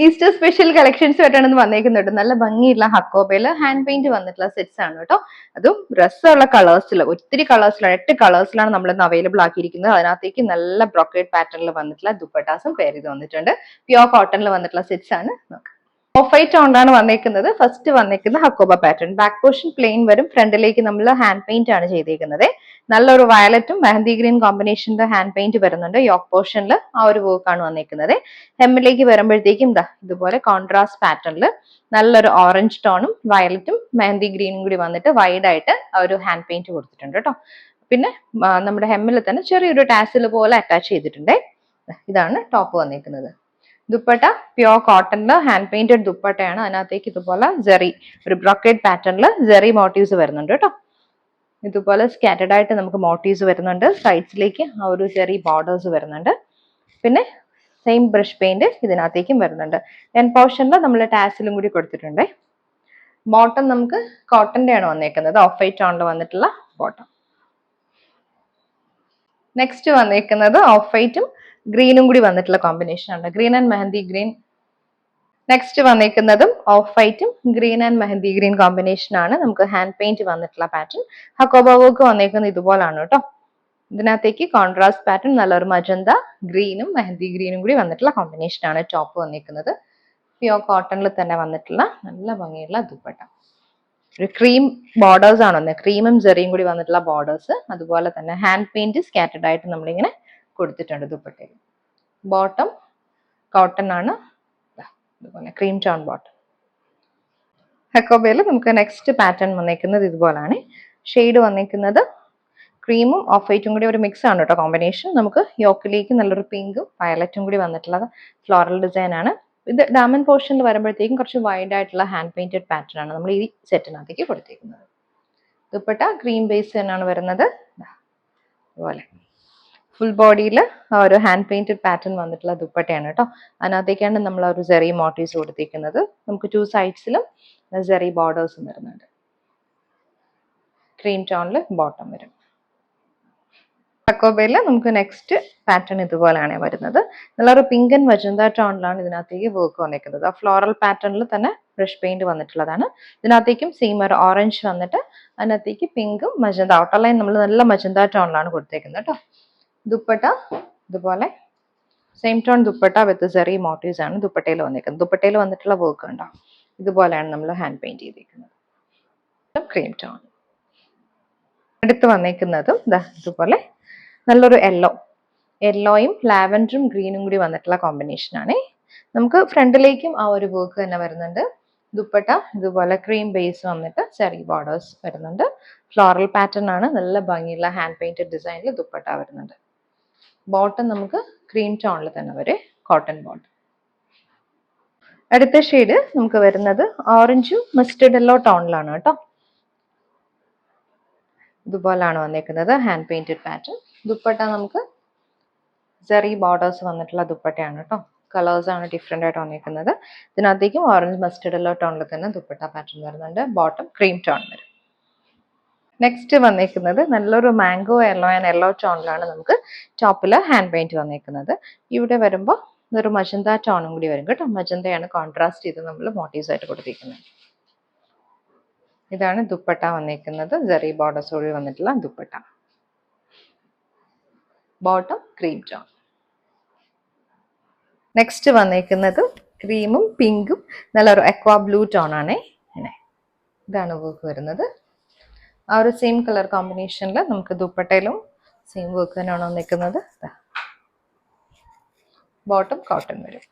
Easter special collections ആയിട്ടാണ് വന്നേക്കുന്നുണ്ട്. നല്ല ഭംഗിയുള്ള ഹക്കോബയില് ഹാൻഡ് പെയിന്റ് വന്നിട്ടുള്ള സെറ്റ്സ് ആണ് കേട്ടോ. അതും രസമുള്ള കളേഴ്സിൽ, ഒത്തിരി കളേഴ്സിലാണ്, 8 കളേഴ്സിലാണ് നമ്മൾ ഇന്ന് അവൈലബിൾ ആക്കിയിരിക്കുന്നത്. അതിനകത്തേക്ക് നല്ല ബ്രോക്കേഡ് പാറ്റേണിൽ വന്നിട്ടുള്ള ദുപ്പട്ടാസും പെയർ ചെയ്ത് വന്നിട്ടുണ്ട്. പ്യോർ കോട്ടണിൽ വന്നിട്ടുള്ള സെറ്റ്സ് ആണ്. ഓഫ് വൈറ്റ് ടോണിലാണ് വന്നേക്കുന്നത്. ഫസ്റ്റ് വന്നേക്കുന്ന Hakoba pattern. Back portion plain വരും, ഫ്രണ്ടിലേക്ക് നമ്മൾ ഹാൻഡ് പെയിന്റ് ആണ് ചെയ്തേക്കുന്നത്. നല്ലൊരു വയലറ്റും മെഹന്തി ഗ്രീൻ കോമ്പിനേഷന്റെ ഹാൻഡ് പെയിന്റ് വരുന്നുണ്ട്. യോക്ക് പോർഷനിൽ ആ ഒരു വർക്ക് ആണ് വന്നേക്കുന്നത്. ഹെമ്മിലേക്ക് വരുമ്പോഴത്തേക്കും ഇതുപോലെ കോൺട്രാസ്റ്റ് പാറ്റേണിൽ നല്ലൊരു ഓറഞ്ച് ടോണും വയലറ്റും മെഹന്തി ഗ്രീനും കൂടി വന്നിട്ട് വൈഡ് ആയിട്ട് ആ ഒരു ഹാൻഡ് പെയിന്റ് കൊടുത്തിട്ടുണ്ട് കേട്ടോ. പിന്നെ നമ്മുടെ ഹെമ്മിൽ തന്നെ ചെറിയൊരു ടാസിൽ പോലെ അറ്റാച്ച് ചെയ്തിട്ടുണ്ട്. ഇതാണ് ടോപ്പ് വന്നേക്കുന്നത്. ദുപ്പട്ട പ്യോർ കോട്ടണില് ഹാൻഡ് പെയിന്റഡ് ദുപ്പട്ടയാണ്. അതിനകത്തേക്ക് ഇതുപോലെ ജെറി, ഒരു ബ്രോക്കേഡ് പാറ്റേണിൽ ജെറി മോട്ടീവ്സ് വരുന്നുണ്ട് കേട്ടോ. ഇതുപോലെ സ്കാറ്റേഡ് ആയിട്ട് നമുക്ക് മോട്ടീവ്സ് വരുന്നുണ്ട്. സൈഡ്സിലേക്ക് ആ ഒരു ജെറി ബോർഡേഴ്സ് വരുന്നുണ്ട്. പിന്നെ സെയിം ബ്രഷ് പെയിന്റ് ഇതിനകത്തേക്കും വരുന്നുണ്ട്. എൻ പോർഷനിൽ നമ്മൾ ടാസിലും കൂടി കൊടുത്തിട്ടുണ്ട്. ബോട്ടം നമുക്ക് കോട്ടന്റെ ആണ് വന്നേക്കുന്നത്. ഓഫ് വൈറ്റ് ടോണിൽ വന്നിട്ടുള്ള ബോട്ടം. നെക്സ്റ്റ് വന്നേക്കുന്നത് ഓഫ് വൈറ്റും ഗ്രീനും കൂടി വന്നിട്ടുള്ള കോമ്പിനേഷൻ ആണ്. Green and mehndi green. Next വന്നേക്കുന്നതും ഓഫ് വൈറ്റും green and mehndi green combination ആണ്. നമുക്ക് ഹാൻഡ് പെയിന്റ് വന്നിട്ടുള്ള പാറ്റേൺ. ഹക്കോബ വർക്ക് വന്നേക്കുന്നത് ഇതുപോലാണ് കേട്ടോ. ഇതിനകത്തേക്ക് കോൺട്രാസ്റ്റ് പാറ്റേൺ നല്ലൊരു മജന്ത ഗ്രീനും മെഹന്തി ഗ്രീനും കൂടി വന്നിട്ടുള്ള കോമ്പിനേഷൻ ആണ് ടോപ്പ് വന്നേക്കുന്നത്. പ്യോർ കോട്ടണിൽ തന്നെ വന്നിട്ടുള്ള നല്ല ഭംഗിയുള്ള ദുപ്പട്ട. ഒരു ക്രീം ബോർഡേഴ്സ് ആണ് വന്നത്. ക്രീമും ജെറിയും കൂടി വന്നിട്ടുള്ള ബോർഡേഴ്സ്. അതുപോലെ തന്നെ ഹാൻഡ് പെയിന്റ് സ്കാറ്റേഡ് ആയിട്ട് നമ്മളിങ്ങനെ കൊടുത്തിട്ടുണ്ട് ദുപ്പട്ടയിൽ. ബോട്ടം കോട്ടൺ ആണ്. ഇതുപോലെ ക്രീം ടോൺ ബോട്ടം. ഹക്കോബയിൽ നമുക്ക് നെക്സ്റ്റ് പാറ്റേൺ വന്നേക്കുന്നത് ഇതുപോലാണ്. ഷെയ്ഡ് വന്നേക്കുന്നത് ക്രീമും ഓഫ് വൈറ്റും കൂടി ഒരു മിക്സ് ആണ് കേട്ടോ കോമ്പിനേഷൻ. നമുക്ക് യോക്കിലേക്ക് നല്ലൊരു പിങ്കും വയലറ്റും കൂടി വന്നിട്ടുള്ളത് ഫ്ലോറൽ ഡിസൈൻ ആണ്. ഇത് ഡാമൻ പോർഷനിൽ വരുമ്പോഴത്തേക്കും കുറച്ച് വൈഡ് ആയിട്ടുള്ള ഹാൻഡ് പെയിന്റഡ് പാറ്റേൺ ആണ് നമ്മൾ ഈ സെറ്റിനകത്തേക്ക് കൊടുത്തേക്കുന്നത്. ദുപ്പട്ട ക്രീം ബേസ് തന്നെയാണ് വരുന്നത്. അതുപോലെ ഫുൾ ബോഡിയിൽ ഒരു ഹാൻഡ് പെയിന്റഡ് പാറ്റേൺ വന്നിട്ടുള്ള ദുപ്പട്ടയാണ് കേട്ടോ. അതിനകത്തേക്കാണ് നമ്മൾ ഒരു ജെറി മോട്ടീവ്സ് കൊടുത്തിരിക്കുന്നത്. നമുക്ക് 2 സൈഡ്സിലും ജെറി ബോർഡേഴ്സും വരുന്നുണ്ട്. ക്രീം ടോണിൽ ബോട്ടം വരും. ഹക്കോബയിൽ നമുക്ക് നെക്സ്റ്റ് പാറ്റേൺ ഇതുപോലെയാണ് വരുന്നത്. നല്ലൊരു പിങ്ക് ആൻഡ് മജന്ത ടോണിലാണ് ഇതിനകത്തേക്ക് വർക്ക് വന്നിരിക്കുന്നത്. ആ ഫ്ലോറൽ പാറ്റേണിൽ തന്നെ ബ്രഷ് പെയിന്റ് വന്നിട്ടുള്ളതാണ്. ഇതിനകത്തേക്കും സെയിം ഒരു ഓറഞ്ച് വന്നിട്ട് അതിനകത്തേക്ക് പിങ്കും മജന്ത ഔട്ടർലൈൻ നമ്മൾ നല്ല മജന്ത ടോണിലാണ് കൊടുത്തേക്കുന്നത് കേട്ടോ. ദുപ്പട്ട ഇതുപോലെ സെയിം ടോൺ ദുപ്പട്ട വിത്ത് ജെറി മോട്ടീവ്സ് ആണ് ദുപ്പട്ടയിൽ വന്നിരിക്കുന്നത്. ദുപ്പട്ടയിൽ വന്നിട്ടുള്ള വർക്ക് ഉണ്ടോ, ഇതുപോലെയാണ് നമ്മൾ ഹാൻഡ് പെയിന്റ് ചെയ്തിരിക്കുന്നത്. Cream tone. അടുത്ത് വന്നിരിക്കുന്നതും ഇതുപോലെ നല്ലൊരു യെല്ലോയും ലാവൻഡറും ഗ്രീനും കൂടി വന്നിട്ടുള്ള കോമ്പിനേഷൻ ആണ്. നമുക്ക് ഫ്രണ്ടിലേക്കും ആ ഒരു വർക്ക് തന്നെ വരുന്നുണ്ട്. ദുപ്പട്ട ഇതുപോലെ ക്രീം ബേസ് വന്നിട്ട് ചെറി ബോർഡേഴ്സ് വരുന്നുണ്ട്. ഫ്ലോറൽ പാറ്റേൺ ആണ്. നല്ല ഭംഗിയുള്ള ഹാൻഡ് പെയിന്റഡ് ഡിസൈനിൽ ദുപ്പട്ട വരുന്നുണ്ട്. ബോട്ടം നമുക്ക് ക്രീം ടോണിൽ തന്നെ വരെ കോട്ടൺ ബോട്ടം. അടുത്ത ഷെയ്ഡ് നമുക്ക് വരുന്നത് ഓറഞ്ചും മസ്റ്റർഡ് യെല്ലോ ടോണിലാണ് കേട്ടോ. ഇതുപോലാണ് വന്നേക്കുന്നത് ഹാൻഡ് പെയിന്റഡ് പാറ്റേൺ. ദുപ്പട്ട നമുക്ക് ജെറി ബോർഡേഴ്സ് വന്നിട്ടുള്ള ദുപ്പട്ടയാണ് കേട്ടോ. കളേഴ്സ് ആണ് ഡിഫറെന്റ് ആയിട്ട് വന്നേക്കുന്നത്. ഇതിനകത്തേക്കും ഓറഞ്ച് മസ്റ്റർഡ് യെല്ലോ ടോണിൽ തന്നെ ദുപ്പട്ട പാറ്റേൺ വരുന്നുണ്ട്. ബോട്ടം ക്രീം ടോൺ വരും. നെക്സ്റ്റ് വന്നേക്കുന്നത് നല്ലൊരു മാംഗോ യെല്ലോ ആൻഡ് യെല്ലോ ടോണിലാണ് നമുക്ക് ടോപ്പിൽ ഹാൻഡ് പെയിന്റ് വന്നേക്കുന്നത്. ഇവിടെ വരുമ്പോൾ ഇതൊരു മജന്ത ടോണും കൂടി വരും കേട്ടോ. മജന്തയാണ് കോൺട്രാസ്റ്റ് ചെയ്ത് നമ്മൾ മോട്ടീവ്സ് ആയിട്ട് കൊടുത്തിരിക്കുന്നത്. ഇതാണ് ദുപ്പട്ട വന്നേക്കുന്നത്. ജെറി ബോർഡേഴ്സോട് വന്നിട്ടുള്ള dupatta. Bottom cream tone. Next വന്നേക്കുന്നത് ക്രീമും പിങ്കും നല്ലൊരു അക്വാ ബ്ലൂ ടോൺ ആണ്. ഇതാണ് വർക്ക് വരുന്നത്. ആ ഒരു സെയിം കളർ കോമ്പിനേഷനിൽ നമുക്ക് ദുപ്പട്ടയിലും സെയിം വർക്ക് തന്നെയാണ് വന്നിരിക്കുന്നത്. ബോട്ടം കോട്ടൺ വരും.